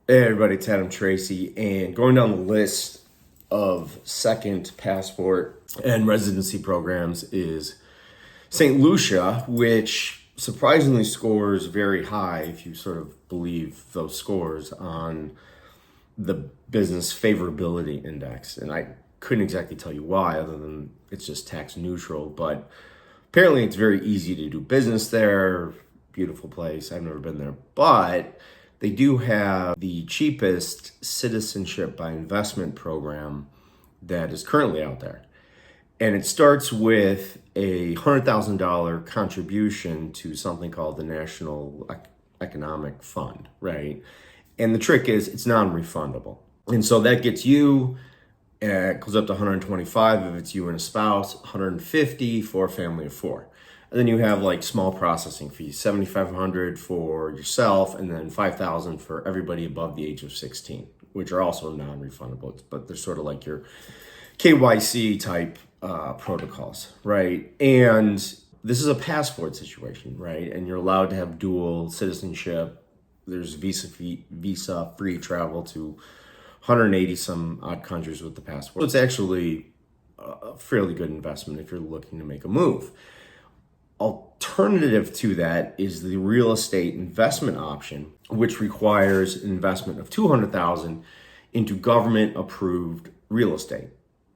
Hey everybody, it's Tracy, and going down the list of second passport and residency programs is St. Lucia, which surprisingly scores very high if you sort of believe those scores on the business favorability index. And I couldn't exactly tell you why, other than it's just tax neutral, but apparently it's very easy to do business there. Beautiful place. I've never been there, but they do have the cheapest citizenship by investment program that is currently out there. And it starts with a $100,000 contribution to something called the National Economic Fund, right? And the trick is it's non-refundable. And so that gets you, it goes up to 125 if it's you and a spouse, 150 for a family of four. And then you have like small processing fees, $7,500 for yourself, and then $5,000 for everybody above the age of 16, which are also non-refundable, but they're sort of like your KYC type protocols, right? And this is a passport situation, right? And you're allowed to have dual citizenship. There's visa-free travel to 180 some odd countries with the passport. So it's actually a fairly good investment if you're looking to make a move. Alternative to that is the real estate investment option, which requires an investment of $200,000 into government approved real estate,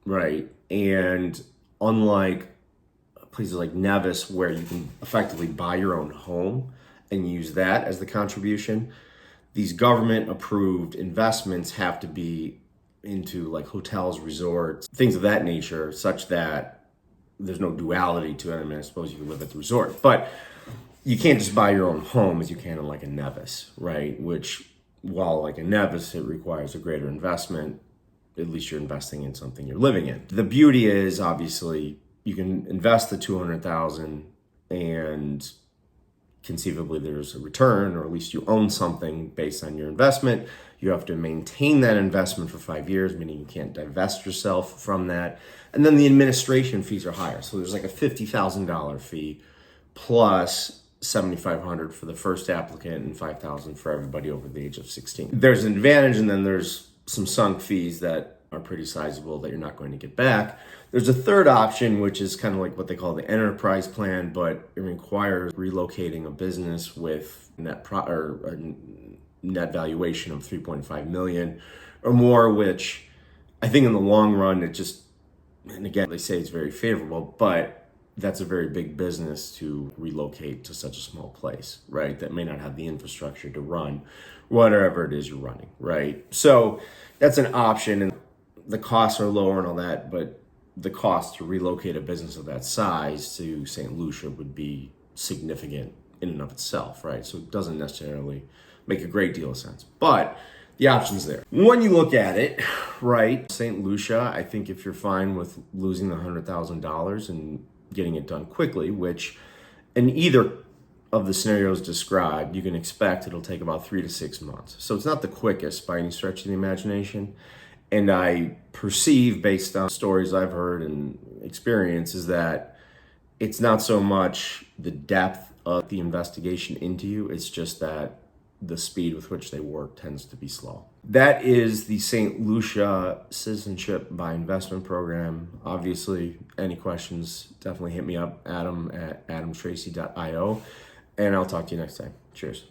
right? And unlike places like Nevis, where you can effectively buy your own home and use that as the contribution, these government approved investments have to be into like hotels, resorts, things of that nature, such that there's no duality to it. I mean, I suppose you can live at the resort, but you can't just buy your own home as you can in like a Nevis, right? Which, while like a Nevis, it requires a greater investment. At least you're investing in something you're living in. The beauty is, obviously, you can invest the $200,000 and conceivably there's a return, or at least you own something based on your investment. You have to maintain that investment for 5 years, meaning you can't divest yourself from that. And then the administration fees are higher. So there's like a $50,000 fee plus $7,500 for the first applicant and $5,000 for everybody over the age of 16. There's an advantage, and then there's some sunk fees that are pretty sizable that you're not going to get back. There's a third option, which is kind of like what they call the enterprise plan, but it requires relocating a business with net valuation of 3.5 million or more, which I think in the long run, and again, they say it's very favorable, but that's a very big business to relocate to such a small place, right? That may not have the infrastructure to run whatever it is you're running, right? So that's an option, and the costs are lower and all that, but the cost to relocate a business of that size to St. Lucia would be significant in and of itself, right? So it doesn't necessarily make a great deal of sense, but the option's there. When you look at it, right, St. Lucia, I think if you're fine with losing the $100,000 and getting it done quickly, which in either of the scenarios described, you can expect it'll take about 3 to 6 months. So it's not the quickest by any stretch of the imagination. And I perceive, based on stories I've heard and experiences, that it's not so much the depth of the investigation into you, it's just that the speed with which they work tends to be slow. That is the St. Lucia Citizenship by Investment Program. Obviously, any questions, definitely hit me up, Adam at adamtracy.io, and I'll talk to you next time. Cheers.